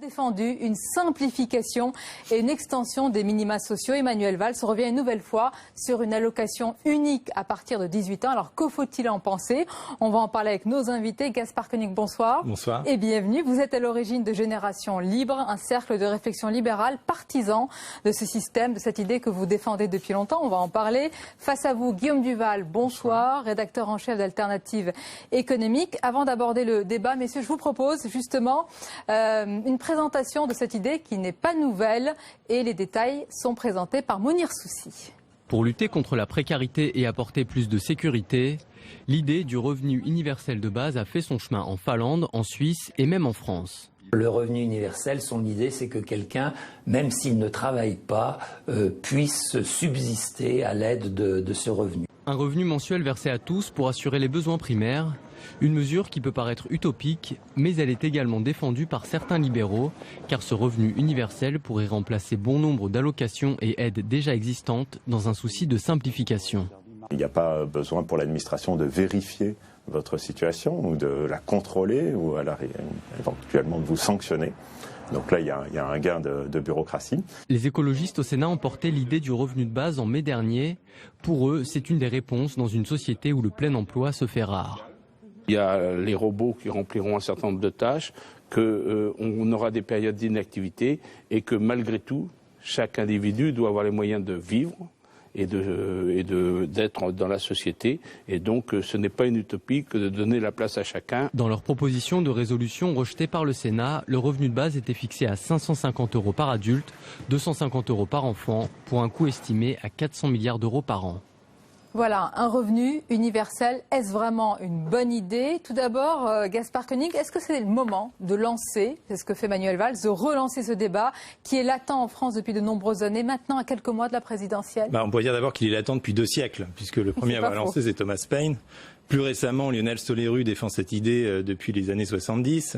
Défendu une simplification et une extension des minima sociaux. Emmanuel Valls revient une nouvelle fois sur une allocation unique à partir de 18 ans. Alors que faut-il en penser? On va en parler avec nos invités. Gaspard Koenig, bonsoir. Bonsoir. Et bienvenue. Vous êtes à l'origine de Génération Libre, un cercle de réflexion libérale partisan de ce système, de cette idée que vous défendez depuis longtemps. On va en parler. Face à vous, Guillaume Duval, bonsoir, rédacteur en chef d'Alternative économique. Avant d'aborder le débat, messieurs, je vous propose justement une présentation de cette idée qui n'est pas nouvelle et les détails sont présentés par Mounir Soussi. Pour lutter contre la précarité et apporter plus de sécurité, l'idée du revenu universel de base a fait son chemin en Finlande, en Suisse et même en France. Le revenu universel, son idée, c'est que quelqu'un, même s'il ne travaille pas, puisse subsister à l'aide de ce revenu. Un revenu mensuel versé à tous pour assurer les besoins primaires, une mesure qui peut paraître utopique, mais elle est également défendue par certains libéraux, car ce revenu universel pourrait remplacer bon nombre d'allocations et aides déjà existantes dans un souci de simplification. Il n'y a pas besoin pour l'administration de vérifier votre situation ou de la contrôler ou alors éventuellement de vous sanctionner. Donc là, il y a un gain de bureaucratie. Les écologistes au Sénat ont porté l'idée du revenu de base en mai dernier. Pour eux, c'est une des réponses dans une société où le plein emploi se fait rare. Il y a les robots qui rempliront un certain nombre de tâches, qu'on aura des périodes d'inactivité et que malgré tout, chaque individu doit avoir les moyens de vivre et d'être dans la société. Et donc, ce n'est pas une utopie que de donner la place à chacun. Dans leur proposition de résolution rejetée par le Sénat, le revenu de base était fixé à 550 € par adulte, 250 € par enfant, pour un coût estimé à 400 milliards d'euros par an. Voilà, un revenu universel. Est-ce vraiment une bonne idée? Tout d'abord, Gaspard Koenig, est-ce que c'est le moment de lancer, c'est ce que fait Manuel Valls, de relancer ce débat qui est latent en France depuis de nombreuses années, maintenant à quelques mois de la présidentielle? On pourrait dire d'abord qu'il est latent depuis 2 siècles, puisque le premier à avoir lancé, c'est Thomas Paine. Plus récemment, Lionel Stoléru défend cette idée depuis les années 70.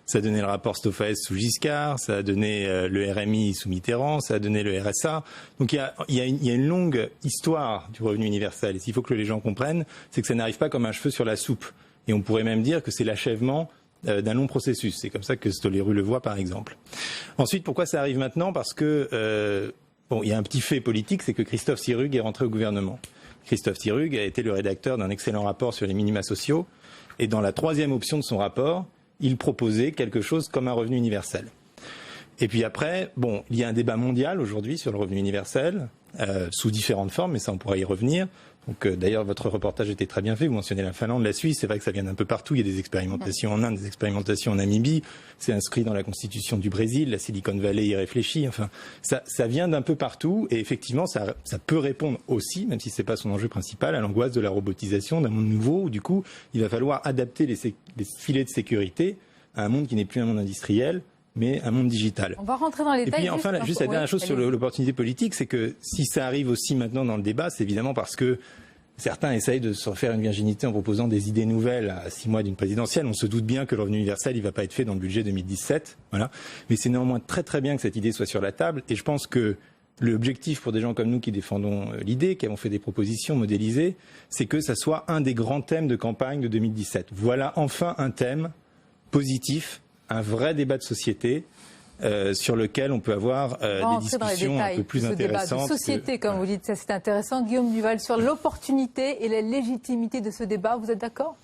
Ça a donné le rapport Stophaez sous Giscard, ça a donné le RMI sous Mitterrand, ça a donné le RSA. Donc il y a une longue histoire du revenu universel. Et s'il faut que les gens comprennent, c'est que ça n'arrive pas comme un cheveu sur la soupe. Et on pourrait même dire que c'est l'achèvement d'un long processus. C'est comme ça que Stoléru le voit, par exemple. Ensuite, pourquoi ça arrive maintenant? Parce que il y a un petit fait politique, c'est que Christophe Sirugue est rentré au gouvernement. Christophe Sirugue a été le rédacteur d'un excellent rapport sur les minima sociaux. Et dans la 3e option de son rapport, il proposait quelque chose comme un revenu universel. Et puis après, il y a un débat mondial aujourd'hui sur le revenu universel, sous différentes formes, mais ça on pourra y revenir. Donc d'ailleurs votre reportage était très bien fait, vous mentionnez la Finlande, la Suisse, c'est vrai que ça vient d'un peu partout, il y a des expérimentations en Inde, des expérimentations en Namibie, c'est inscrit dans la constitution du Brésil, la Silicon Valley y réfléchit, enfin ça vient d'un peu partout et effectivement ça peut répondre aussi, même si c'est pas son enjeu principal, à l'angoisse de la robotisation, d'un monde nouveau où du coup il va falloir adapter les filets de sécurité à un monde qui n'est plus un monde industriel, mais un monde digital. On va rentrer dans les détails. Et puis enfin, juste la dernière chose sur l'opportunité politique, c'est que si ça arrive aussi maintenant dans le débat, c'est évidemment parce que certains essayent de se faire une virginité en proposant des idées nouvelles à 6 mois d'une présidentielle. On se doute bien que le revenu universel, il ne va pas être fait dans le budget 2017. Voilà. Mais c'est néanmoins très très bien que cette idée soit sur la table. Et je pense que l'objectif pour des gens comme nous qui défendons l'idée, qui avons fait des propositions modélisées, c'est que ça soit un des grands thèmes de campagne de 2017. Voilà enfin un thème positif, un vrai débat de société sur lequel on peut avoir des discussions un peu plus intéressantes. Débat de société, comme vous dites, ça c'est intéressant. Guillaume Duval, sur l'opportunité et la légitimité de ce débat, vous êtes d'accord?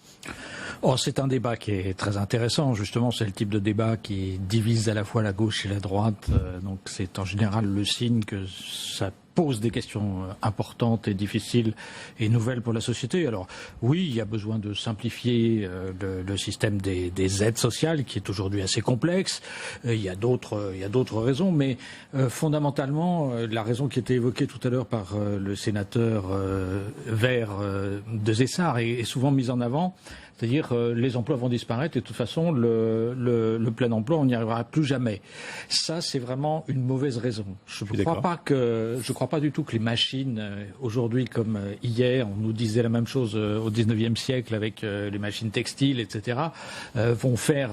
C'est un débat qui est très intéressant. Justement, c'est le type de débat qui divise à la fois la gauche et la droite. Donc c'est en général le signe que ça pose des questions importantes et difficiles et nouvelles pour la société. Alors oui, il y a besoin de simplifier le système des aides sociales qui est aujourd'hui assez complexe. Il y a d'autres raisons, mais fondamentalement, la raison qui était évoquée tout à l'heure par le sénateur Vert de Zessar est souvent mise en avant. C'est-à-dire les emplois vont disparaître et de toute façon le plein emploi on n'y arrivera plus jamais. Ça c'est vraiment une mauvaise raison. Je crois pas du tout que les machines aujourd'hui comme hier on nous disait la même chose au 19e siècle avec les machines textiles etc. Vont faire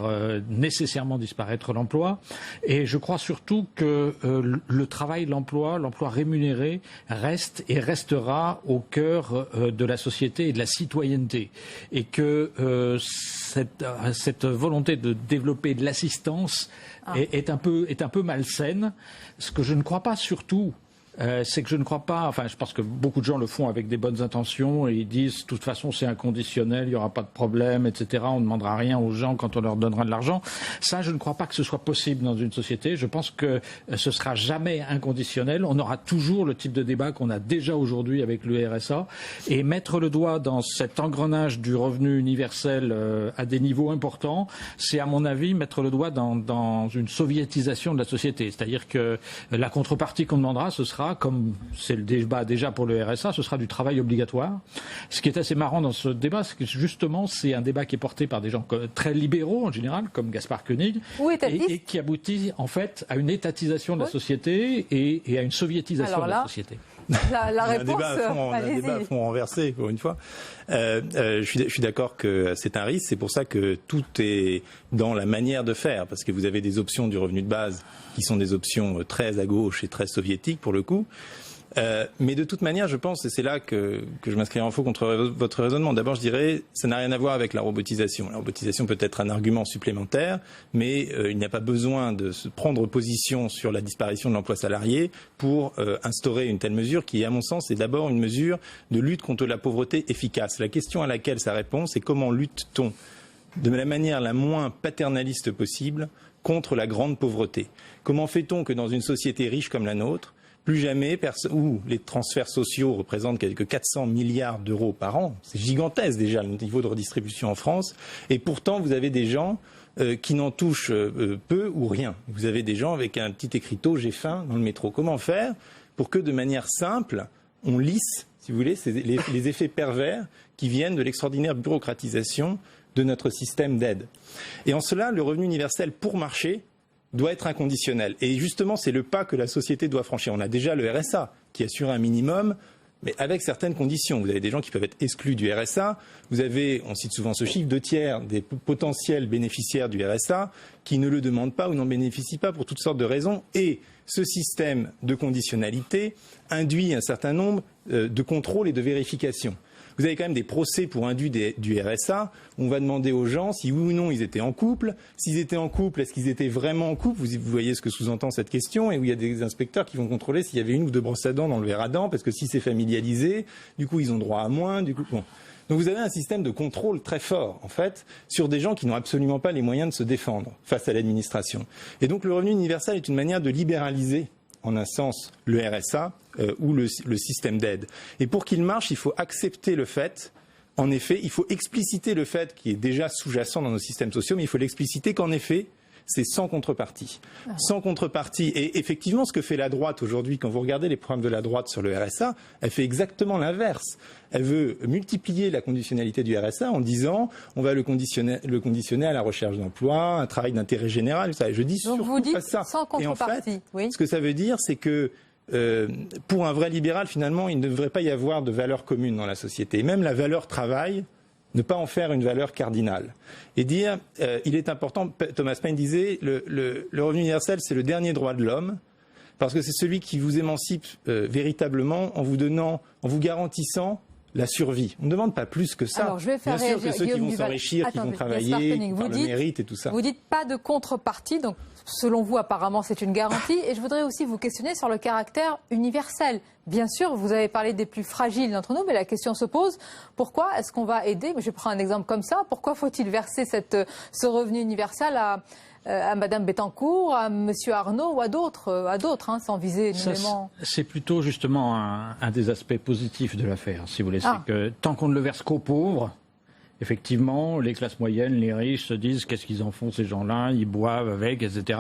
nécessairement disparaître l'emploi et je crois surtout que le travail, l'emploi rémunéré reste et restera au cœur de la société et de la citoyenneté et que cette volonté de développer de l'assistance est un peu malsaine. Ce que je ne crois pas surtout, c'est que je ne crois pas, enfin je pense que beaucoup de gens le font avec des bonnes intentions et ils disent de toute façon c'est inconditionnel, il n'y aura pas de problème, etc. On ne demandera rien aux gens quand on leur donnera de l'argent. Ça, je ne crois pas que ce soit possible dans une société. Je pense que ce sera jamais inconditionnel. On aura toujours le type de débat qu'on a déjà aujourd'hui avec le RSA et mettre le doigt dans cet engrenage du revenu universel à des niveaux importants, c'est à mon avis mettre le doigt dans une soviétisation de la société. C'est-à-dire que la contrepartie qu'on demandera, ce sera, comme c'est le débat déjà pour le RSA, ce sera du travail obligatoire. Ce qui est assez marrant dans ce débat, c'est que justement, c'est un débat qui est porté par des gens très libéraux en général, comme Gaspard Koenig, et qui aboutit en fait à une étatisation de la société et à une soviétisation de la société. La réponse, un débat à fond renversé, pour une fois. Je suis d'accord que c'est un risque. C'est pour ça que tout est dans la manière de faire, parce que vous avez des options du revenu de base qui sont des options très à gauche et très soviétiques pour le coup. Mais de toute manière, je pense, et c'est là que je m'inscrirai en faux contre votre raisonnement. D'abord, je dirais, ça n'a rien à voir avec la robotisation. La robotisation peut être un argument supplémentaire, mais il n'y a pas besoin de se prendre position sur la disparition de l'emploi salarié pour instaurer une telle mesure qui, à mon sens, est d'abord une mesure de lutte contre la pauvreté efficace. La question à laquelle ça répond, c'est comment lutte-t-on de la manière la moins paternaliste possible contre la grande pauvreté? Comment fait-on que dans une société riche comme la nôtre, plus jamais, où les transferts sociaux représentent quelques 400 milliards d'euros par an, c'est gigantesque déjà le niveau de redistribution en France, et pourtant vous avez des gens qui n'en touchent peu ou rien. Vous avez des gens avec un petit écriteau « j'ai faim » dans le métro. Comment faire pour que de manière simple, on lisse, si vous voulez, les effets pervers qui viennent de l'extraordinaire bureaucratisation de notre système d'aide? Et en cela, le revenu universel pour marcher doit être inconditionnel. Et justement, c'est le pas que la société doit franchir. On a déjà le RSA qui assure un minimum, mais avec certaines conditions. Vous avez des gens qui peuvent être exclus du RSA. Vous avez, on cite souvent ce chiffre, 2/3 des potentiels bénéficiaires du RSA qui ne le demandent pas ou n'en bénéficient pas pour toutes sortes de raisons. Et ce système de conditionnalité induit un certain nombre de contrôles et de vérifications. Vous avez quand même des procès pour indus du RSA. On va demander aux gens si oui ou non ils étaient en couple. S'ils étaient en couple, est-ce qu'ils étaient vraiment en couple? Vous voyez ce que sous-entend cette question. Et où il y a des inspecteurs qui vont contrôler s'il y avait une ou deux brosses à dents dans le verre à dents. Parce que si c'est familialisé, du coup ils ont droit à moins. Du coup, bon. Donc vous avez un système de contrôle très fort, en fait, sur des gens qui n'ont absolument pas les moyens de se défendre face à l'administration. Et donc le revenu universel est une manière de libéraliser, en un sens, le RSA ou le système d'aide. Et pour qu'il marche, il faut accepter le fait, en effet, il faut expliciter le fait qui est déjà sous-jacent dans nos systèmes sociaux, mais il faut l'expliciter qu'en effet, c'est sans contrepartie. Sans contrepartie. Et effectivement, ce que fait la droite aujourd'hui, quand vous regardez les programmes de la droite sur le RSA, elle fait exactement l'inverse. Elle veut multiplier la conditionnalité du RSA en disant on va le conditionner à la recherche d'emploi, un travail d'intérêt général. Je dis surtout pas ça. Sans contrepartie. Et en fait, oui. Ce que ça veut dire, c'est que pour un vrai libéral, finalement, il ne devrait pas y avoir de valeur commune dans la société. Et même la valeur travail, ne pas en faire une valeur cardinale. Et dire, il est important, Thomas Paine disait, le revenu universel, c'est le dernier droit de l'homme, parce que c'est celui qui vous émancipe véritablement en vous garantissant la survie. On ne demande pas plus que ça. Alors, je vais faire bien sûr que ceux qui vont s'enrichir, qui vont travailler, qui par le mérite et tout ça. Vous dites pas de contrepartie, donc selon vous, apparemment, c'est une garantie. Et je voudrais aussi vous questionner sur le caractère universel. Bien sûr, vous avez parlé des plus fragiles d'entre nous, mais la question se pose, pourquoi est-ce qu'on va aider? Je prends un exemple comme ça. Pourquoi faut-il verser ce revenu universel à Madame Bettencourt, à Monsieur Arnaud ou à d'autres, sans viser nommément. C'est plutôt justement un des aspects positifs de l'affaire, si vous voulez. C'est que tant qu'on ne le verse qu'aux pauvres, effectivement, les classes moyennes, les riches se disent qu'est-ce qu'ils en font ces gens-là, ils boivent avec, etc.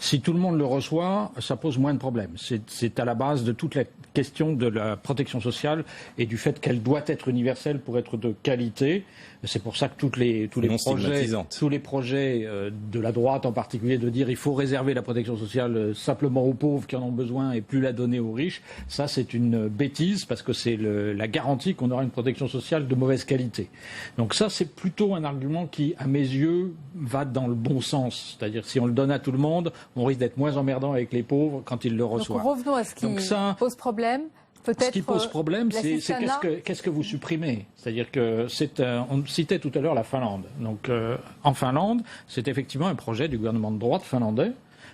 Si tout le monde le reçoit, ça pose moins de problèmes. C'est à la base de toute la question de la protection sociale et du fait qu'elle doit être universelle pour être de qualité. C'est pour ça que tous les projets de la droite en particulier de dire il faut réserver la protection sociale simplement aux pauvres qui en ont besoin et plus la donner aux riches, ça c'est une bêtise parce que c'est la garantie qu'on aura une protection sociale de mauvaise qualité. Donc ça c'est plutôt un argument qui, à mes yeux, va dans le bon sens. C'est-à-dire si on le donne à tout le monde, on risque d'être moins emmerdant avec les pauvres quand ils le reçoivent. Donc revenons à ce qui pose problème. peut-être. Ce qui pose problème, c'est qu'est-ce que vous supprimez. C'est-à-dire que on citait tout à l'heure la Finlande. Donc en Finlande, c'est effectivement un projet du gouvernement de droite finlandais,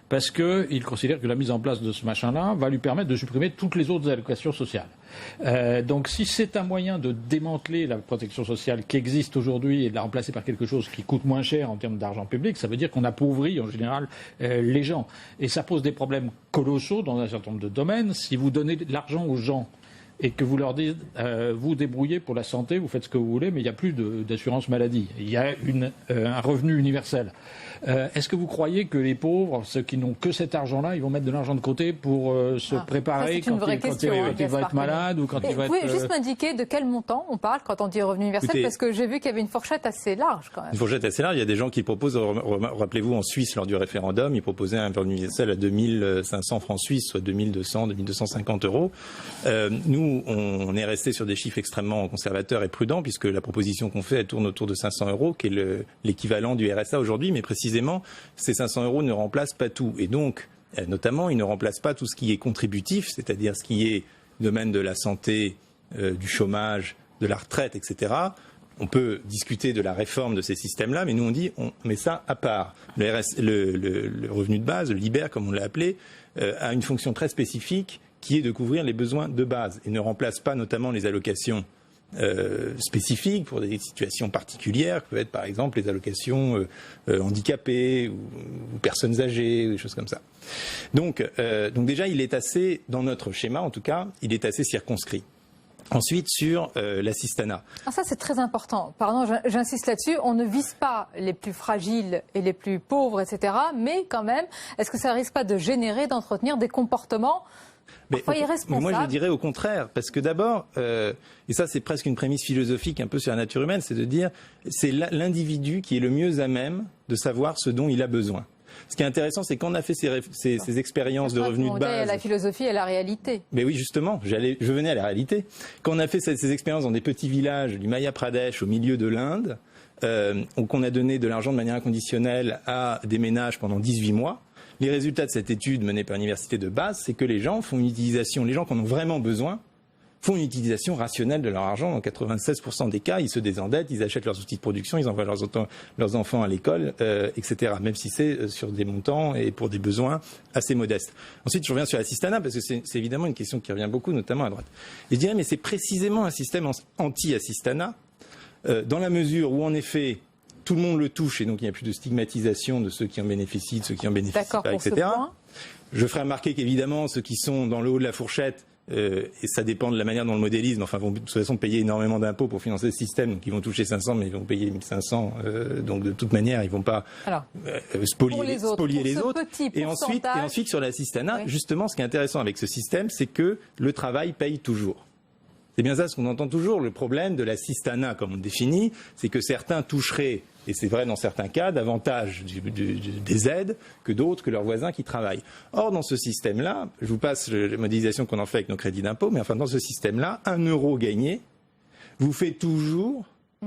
parce qu'il considère que la mise en place de ce machin-là va lui permettre de supprimer toutes les autres allocations sociales. Donc si c'est un moyen de démanteler la protection sociale qui existe aujourd'hui et de la remplacer par quelque chose qui coûte moins cher en termes d'argent public, ça veut dire qu'on appauvrit en général les gens. Et ça pose des problèmes colossaux dans un certain nombre de domaines. Si vous donnez de l'argent aux gens et que vous leur dites vous débrouillez pour la santé, vous faites ce que vous voulez, mais il n'y a plus d'assurance maladie. Il y a un revenu universel. Est-ce que vous croyez que les pauvres, ceux qui n'ont que cet argent-là, ils vont mettre de l'argent de côté pour se préparer quand ils vont être malades ou quand ils vont être... Vous pouvez juste m'indiquer de quel montant on parle quand on dit revenu universel? Écoutez, parce que j'ai vu qu'il y avait une fourchette assez large quand même. Une fourchette assez large. Il y a des gens qui proposent, rappelez-vous, en Suisse, lors du référendum, ils proposaient un revenu universel à 2500 francs suisses, soit 2200, 2250 euros. Nous, on est resté sur des chiffres extrêmement conservateurs et prudents, puisque la proposition qu'on fait, elle tourne autour de 500 euros, qui est l'équivalent du RSA aujourd'hui, mais précisément, ces 500 euros ne remplacent pas tout. Et donc, notamment, ils ne remplacent pas tout ce qui est contributif, c'est-à-dire ce qui est domaine de la santé, du chômage, de la retraite, etc. On peut discuter de la réforme de ces systèmes-là, mais nous on dit on met ça à part. Le revenu de base, le LIBER comme on l'a appelé, a une fonction très spécifique qui est de couvrir les besoins de base et ne remplace pas notamment les allocations spécifiques pour des situations particulières, qui peuvent être par exemple les allocations handicapés ou personnes âgées, ou des choses comme ça. Donc déjà, il est assez, dans notre schéma en tout cas, il est assez circonscrit. Ensuite, sur l'assistanat. Ah, ça, c'est très important. Pardon, j'insiste là-dessus. On ne vise pas les plus fragiles et les plus pauvres, etc. Mais quand même, est-ce que ça ne risque pas de générer, d'entretenir des comportements parfois irresponsables? Moi, je dirais au contraire. Parce que d'abord, et ça, c'est presque une prémisse philosophique un peu sur la nature humaine, c'est de dire c'est l'individu qui est le mieux à même de savoir ce dont il a besoin. Ce qui est intéressant, c'est qu'on a fait ces expériences de revenus de base. Il y a la philosophie et la réalité. Mais oui, justement, je venais à la réalité. Quand on a fait ces expériences dans des petits villages du Madhya Pradesh au milieu de l'Inde, qu'on a donné de l'argent de manière inconditionnelle à des ménages pendant 18 mois, les résultats de cette étude menée par l'université de base, c'est que les gens font une utilisation, les gens qui en ont vraiment besoin, font une utilisation rationnelle de leur argent. Dans 96% des cas, ils se désendettent, ils achètent leurs outils de production, ils envoient leurs enfants à l'école, etc. Même si c'est sur des montants et pour des besoins assez modestes. Ensuite, je reviens sur l'assistanat, parce que c'est évidemment une question qui revient beaucoup, notamment à droite. Et je dirais, mais c'est précisément un système anti-assistanat, dans la mesure où, en effet, tout le monde le touche, et donc il n'y a plus de stigmatisation de ceux qui en bénéficient, de ceux qui en bénéficient pas, etc. Je ferai remarquer qu'évidemment, ceux qui sont dans le haut de la fourchette, et ça dépend de la manière dont le modélisme, enfin, vont de toute façon payer énormément d'impôts pour financer ce système, donc ils vont toucher 500, mais ils vont payer 1500, donc de toute manière, ils vont pas spolier les autres. Et ensuite, sur l'assistanat, justement, ce qui est intéressant avec ce système, c'est que le travail paye toujours. C'est bien ça ce qu'on entend toujours. Le problème de l'assistanat, comme on le définit, c'est que certains toucheraient, et c'est vrai dans certains cas, davantage des aides que d'autres, que leurs voisins qui travaillent. Or, dans ce système-là, je vous passe la modélisation qu'on en fait avec nos crédits d'impôt, mais enfin, dans ce système-là, 1 euro gagné vous fait toujours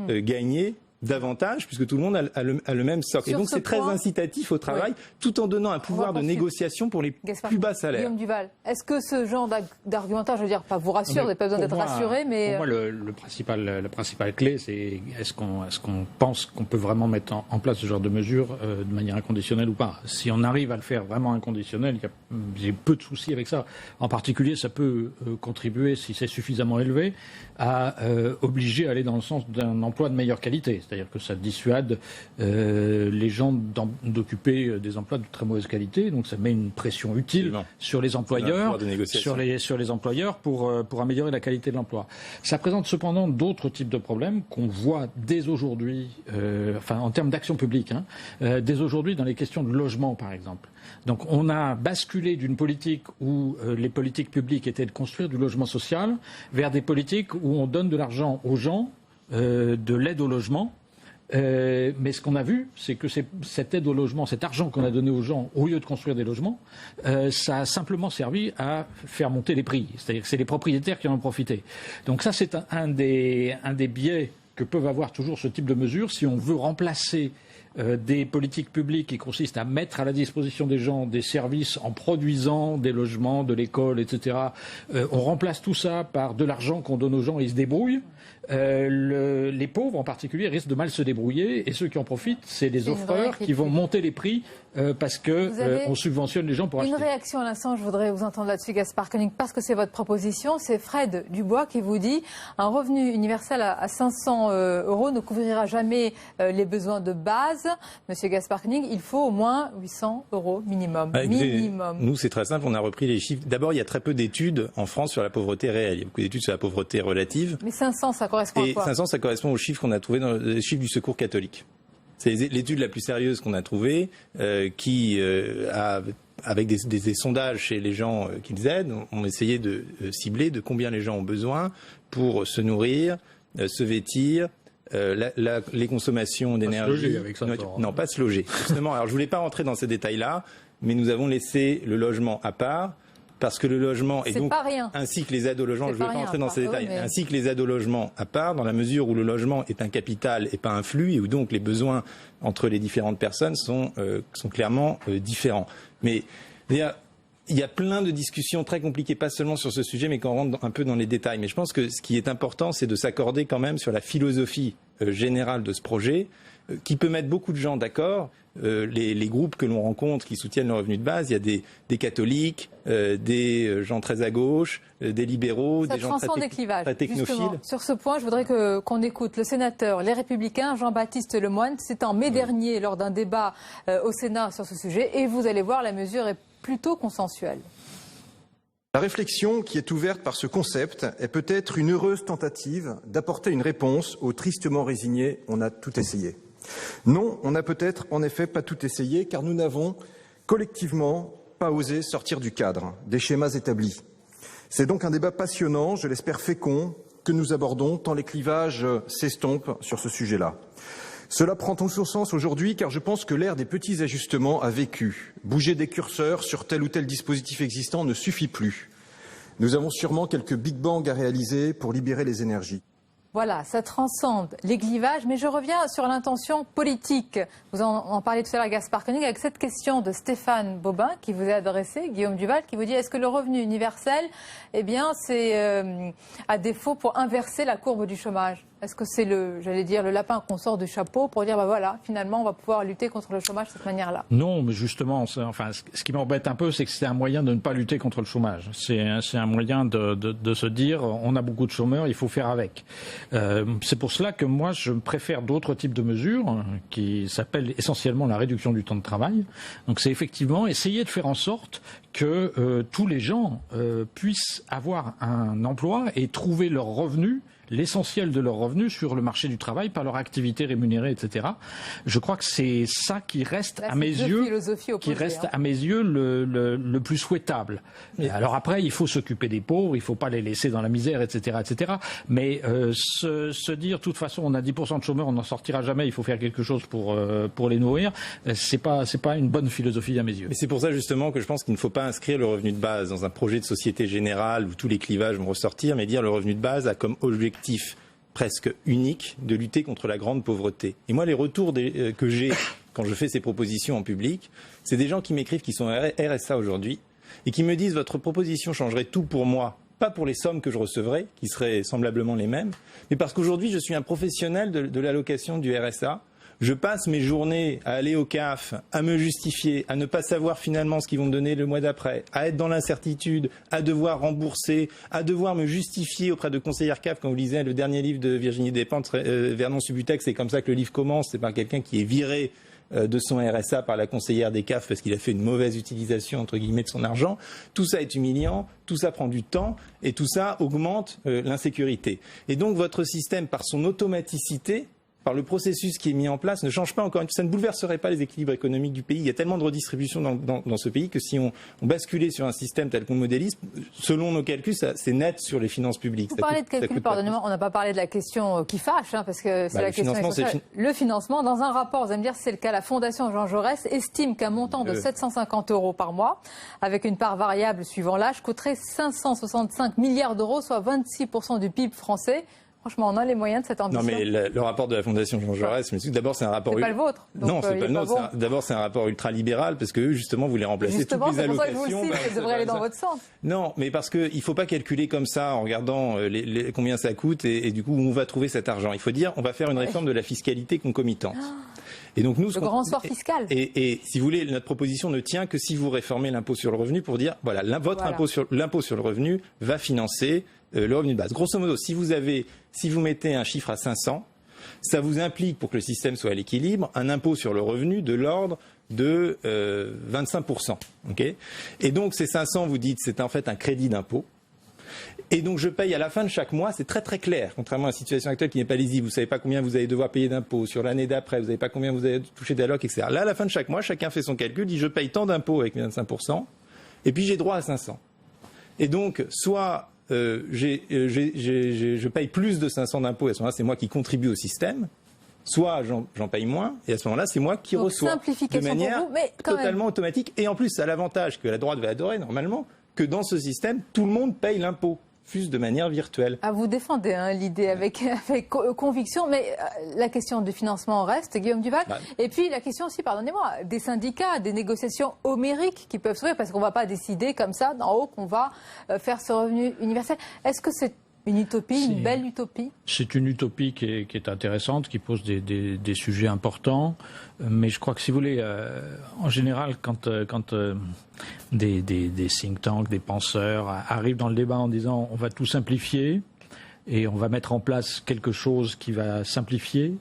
gagner davantage, puisque tout le monde a le même socle. Et donc c'est très incitatif au travail, tout en donnant un pouvoir de négociation pour les plus bas salaires. Guillaume Duval, est-ce que ce genre d'argumentaire, je veux dire, pas vous rassure, vous n'avez pas besoin d'être rassuré, mais... Pour moi, la principale clé, c'est est-ce qu'on pense qu'on peut vraiment mettre en place ce genre de mesures de manière inconditionnelle ou pas. Si on arrive à le faire vraiment inconditionnel, j'ai peu de soucis avec ça. En particulier, ça peut contribuer, si c'est suffisamment élevé, à obliger à aller dans le sens d'un emploi de meilleure qualité. C'est-à-dire que ça dissuade les gens d'occuper des emplois de très mauvaise qualité. Donc ça met une pression utile sur les employeurs, sur les employeurs pour améliorer la qualité de l'emploi. Ça présente cependant d'autres types de problèmes qu'on voit dès aujourd'hui, en termes d'action publique, dès aujourd'hui dans les questions de logement par exemple. Donc on a basculé d'une politique où les politiques publiques étaient de construire du logement social vers des politiques où on donne de l'argent aux gens, de l'aide au logement. Mais ce qu'on a vu, c'est que cette aide au logement, cet argent qu'on a donné aux gens, au lieu de construire des logements, ça a simplement servi à faire monter les prix. C'est-à-dire que c'est les propriétaires qui en ont profité. Donc ça, c'est un des biais que peuvent avoir toujours ce type de mesures si on veut remplacer des politiques publiques qui consistent à mettre à la disposition des gens des services en produisant des logements, de l'école, etc. On remplace tout ça par de l'argent qu'on donne aux gens et ils se débrouillent. Les pauvres en particulier risquent de mal se débrouiller et ceux qui en profitent, c'est les offreurs qui vont monter les prix parce que on subventionne les gens pour acheter. Une réaction à l'instant, je voudrais vous entendre là-dessus, Gaspard Koenig, parce que c'est votre proposition. C'est Fred Dubois qui vous dit un revenu universel à 500 € ne couvrira jamais les besoins de base. Monsieur Gaspard Koenig, il faut au moins 800 € minimum. Nous, c'est très simple. On a repris les chiffres. D'abord, il y a très peu d'études en France sur la pauvreté réelle. Il y a beaucoup d'études sur la pauvreté relative. Mais 500, ça correspond à quoi? 500, ça correspond aux chiffres qu'on a trouvés dans les chiffres du Secours catholique. C'est l'étude la plus sérieuse qu'on a trouvée, qui avec des sondages chez les gens qu'ils aident, ont essayé de cibler de combien les gens ont besoin pour se nourrir, se vêtir, les consommations d'énergie. Non, pas se loger. Justement, alors je voulais pas rentrer dans ces détails-là, mais nous avons laissé le logement à part. Parce que le logement, et donc, ainsi que les aides au logement, je ne vais pas entrer dans ces détails, ainsi que les aides au logement à part, dans la mesure où le logement est un capital et pas un flux, et où donc les besoins entre les différentes personnes sont clairement différents. Mais il y a plein de discussions très compliquées, pas seulement sur ce sujet, mais qu'on rentre un peu dans les détails. Mais je pense que ce qui est important, c'est de s'accorder quand même sur la philosophie générale de ce projet, qui peut mettre beaucoup de gens d'accord. Les groupes que l'on rencontre qui soutiennent le revenu de base, il y a des catholiques, des gens très à gauche, des libéraux, des gens très technophiles. Justement, sur ce point, je voudrais qu'on écoute le sénateur Les Républicains, Jean-Baptiste Lemoyne. C'était en mai dernier lors d'un débat au Sénat sur ce sujet. Et vous allez voir, la mesure est plutôt consensuelle. La réflexion qui est ouverte par ce concept est peut-être une heureuse tentative d'apporter une réponse au tristement résigné « on a tout essayé ». Non, on n'a peut-être en effet pas tout essayé car nous n'avons collectivement pas osé sortir du cadre, des schémas établis. C'est donc un débat passionnant, je l'espère fécond, que nous abordons tant les clivages s'estompent sur ce sujet-là. Cela prend tout son sens aujourd'hui car je pense que l'ère des petits ajustements a vécu. Bouger des curseurs sur tel ou tel dispositif existant ne suffit plus. Nous avons sûrement quelques big bangs à réaliser pour libérer les énergies. Voilà, ça transcende les clivages, mais je reviens sur l'intention politique. Vous en parlez tout à l'heure, Gaspard Koenig, avec cette question de Stéphane Bobin qui vous est adressée, Guillaume Duval, qui vous dit est-ce que le revenu universel, eh bien, c'est à défaut pour inverser la courbe du chômage? Est-ce que c'est le lapin qu'on sort du chapeau pour dire, bah voilà, finalement, on va pouvoir lutter contre le chômage de cette manière-là? Non, mais justement, ce qui m'embête un peu, c'est que c'est un moyen de ne pas lutter contre le chômage. C'est un moyen de se dire, on a beaucoup de chômeurs, il faut faire avec. C'est pour cela que moi, je préfère d'autres types de mesures qui s'appellent essentiellement la réduction du temps de travail. Donc, c'est effectivement essayer de faire en sorte que tous les gens puissent avoir un emploi et trouver leur revenu, l'essentiel de leurs revenus sur le marché du travail par leur activité rémunérée, etc. Je crois que c'est ça qui reste à mes yeux, le plus souhaitable. Alors après, il faut s'occuper des pauvres, il ne faut pas les laisser dans la misère, etc., etc. Mais se dire, de toute façon, on a 10% de chômeurs, on n'en sortira jamais, il faut faire quelque chose pour les nourrir, c'est pas une bonne philosophie à mes yeux. Mais c'est pour ça justement que je pense qu'il ne faut pas inscrire le revenu de base dans un projet de société générale où tous les clivages vont ressortir, mais dire le revenu de base a comme objectif presque unique de lutter contre la grande pauvreté. Et moi, les retours que j'ai quand je fais ces propositions en public, c'est des gens qui m'écrivent qui sont RSA aujourd'hui et qui me disent votre proposition changerait tout pour moi, pas pour les sommes que je recevrais, qui seraient semblablement les mêmes, mais parce qu'aujourd'hui, je suis un professionnel de l'allocation du RSA. Je passe mes journées à aller au CAF, à me justifier, à ne pas savoir finalement ce qu'ils vont me donner le mois d'après, à être dans l'incertitude, à devoir rembourser, à devoir me justifier auprès de conseillères CAF. Quand vous lisez le dernier livre de Virginie Despentes, Vernon Subutex, c'est comme ça que le livre commence, c'est par quelqu'un qui est viré de son RSA par la conseillère des CAF parce qu'il a fait une mauvaise utilisation entre guillemets de son argent. Tout ça est humiliant, tout ça prend du temps et tout ça augmente l'insécurité. Et donc votre système, par son automaticité, par le processus qui est mis en place, ne change pas encore une fois. Ça ne bouleverserait pas les équilibres économiques du pays. Il y a tellement de redistribution dans ce pays que si on basculait sur un système tel qu'on le modélise, selon nos calculs, c'est net sur les finances publiques. Vous parlez de calcul, pardonnez-moi, on n'a pas parlé de la question qui fâche, parce que c'est la question essentielle. Le financement, dans un rapport, vous allez me dire si c'est le cas, la Fondation Jean Jaurès estime qu'un montant de 750 € par mois, avec une part variable suivant l'âge, coûterait 565 milliards d'euros, soit 26% du PIB français. Franchement, on a les moyens de cette ambition. Non, mais le rapport de la Fondation Jean Jaurès, mais d'abord, c'est un rapport... C'est pas le vôtre. Non, c'est pas le nôtre. Bon. D'abord, c'est un rapport ultra-libéral, parce que eux, justement, vous les remplacez justement, toutes les allocations. Justement, c'est pour ça que je vous le cite, ça devrait aller dans votre sens. Non, mais parce qu'il ne faut pas calculer comme ça, en regardant combien ça coûte, et du coup, où on va trouver cet argent. Il faut dire, on va faire une réforme de la fiscalité concomitante. Et donc, nous, le grand soir fiscal. Et si vous voulez, notre proposition ne tient que si vous réformez l'impôt sur le revenu pour dire, voilà, l'impôt sur le revenu va financer le revenu de base. Grosso modo, si vous mettez un chiffre à 500, ça vous implique, pour que le système soit à l'équilibre, un impôt sur le revenu de l'ordre de 25%. Okay, et donc, ces 500, vous dites, c'est en fait un crédit d'impôt. Et donc je paye à la fin de chaque mois, c'est très très clair, contrairement à la situation actuelle qui n'est pas lisible. Vous ne savez pas combien vous allez devoir payer d'impôts sur l'année d'après, vous ne savez pas combien vous allez toucher d'allocs, etc. Là, à la fin de chaque mois, chacun fait son calcul, dit je paye tant d'impôts avec 25%, et puis j'ai droit à 500. Et donc, soit je paye plus de 500 d'impôts, et à ce moment-là, c'est moi qui contribue au système, soit j'en paye moins, et à ce moment-là, c'est moi qui reçois de manière totalement automatique. Et en plus, ça a l'avantage que la droite va adorer normalement, que dans ce système, tout le monde paye l'impôt, fût-ce de manière virtuelle. Ah, vous défendez l'idée avec conviction, mais la question du financement reste, Guillaume Duval. Et puis la question aussi, pardonnez-moi, des syndicats, des négociations homériques qui peuvent s'ouvrir, parce qu'on ne va pas décider comme ça, d'en haut, qu'on va faire ce revenu universel. Est-ce que c'est une utopie, une belle utopie? C'est une utopie qui est intéressante, qui pose des sujets importants. Mais je crois que, si vous voulez, en général, quand des think tanks, des penseurs arrivent dans le débat en disant on va tout simplifier et on va mettre en place quelque chose qui va simplifier,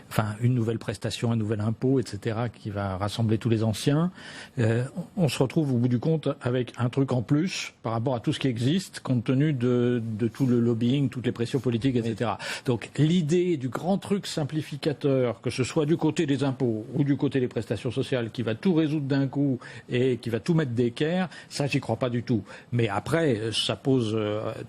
enfin une nouvelle prestation, un nouvel impôt, etc., qui va rassembler tous les anciens, on se retrouve au bout du compte avec un truc en plus par rapport à tout ce qui existe, compte tenu de tout le lobbying, toutes les pressions politiques, etc. Donc l'idée du grand truc simplificateur, que ce soit du côté des impôts ou du côté des prestations sociales, qui va tout résoudre d'un coup et qui va tout mettre d'équerre, ça j'y crois pas du tout. Mais après, ça pose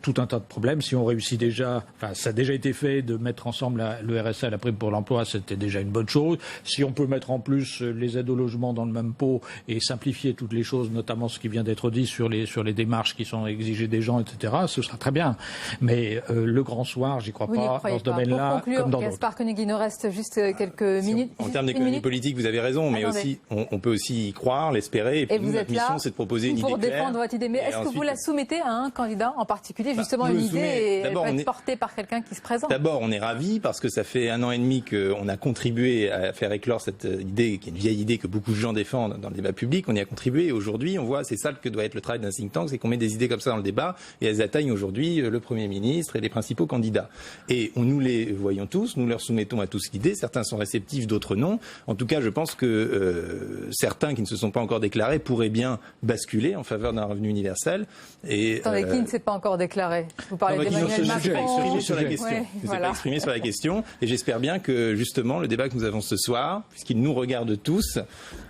tout un tas de problèmes. Si on réussit déjà, enfin ça a déjà été fait, de mettre ensemble le RSA et la prime pour l'emploi, c'était déjà une bonne chose. Si on peut mettre en plus les aides au logement dans le même pot et simplifier toutes les choses, notamment ce qui vient d'être dit sur les démarches qui sont exigées des gens, etc., ce sera très bien. Mais le grand soir, j'y crois pas dans ce domaine-là comme dans d'autres. Gaspard Koenig, il nous reste juste quelques minutes. En termes d'économie politique, vous avez raison, mais aussi on peut aussi y croire, l'espérer. Et puis nous, notre mission, c'est de proposer une idée claire. Pour défendre votre idée. Mais est-ce que vous la soumettez à un candidat en particulier, justement une idée, et elle va être portée par quelqu'un qui se présente? D'abord, on est ravis parce que ça fait 1 an et demi qu'on a contribué à faire éclore cette idée, qui est une vieille idée que beaucoup de gens défendent dans le débat public. On y a contribué et aujourd'hui, on voit, c'est ça que doit être le travail d'un think tank, c'est qu'on met des idées comme ça dans le débat et elles atteignent aujourd'hui le Premier ministre et les principaux candidats. Et nous les voyons tous, nous leur soumettons à tous l'idée. Certains sont réceptifs, d'autres non. En tout cas, je pense que certains qui ne se sont pas encore déclarés pourraient bien basculer en faveur d'un revenu universel. Et, attendez, qui ne s'est pas encore déclaré? Vous parlez d'Emmanuel Macron. Sur la question. Je ne sais pas exprimer sur la question. Et j'espère bien que, justement, le débat que nous avons ce soir, puisqu'il nous regarde tous,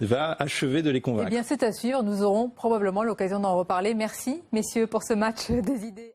va achever de les convaincre. Eh bien, c'est à suivre. Nous aurons probablement l'occasion d'en reparler. Merci, messieurs, pour ce match des idées.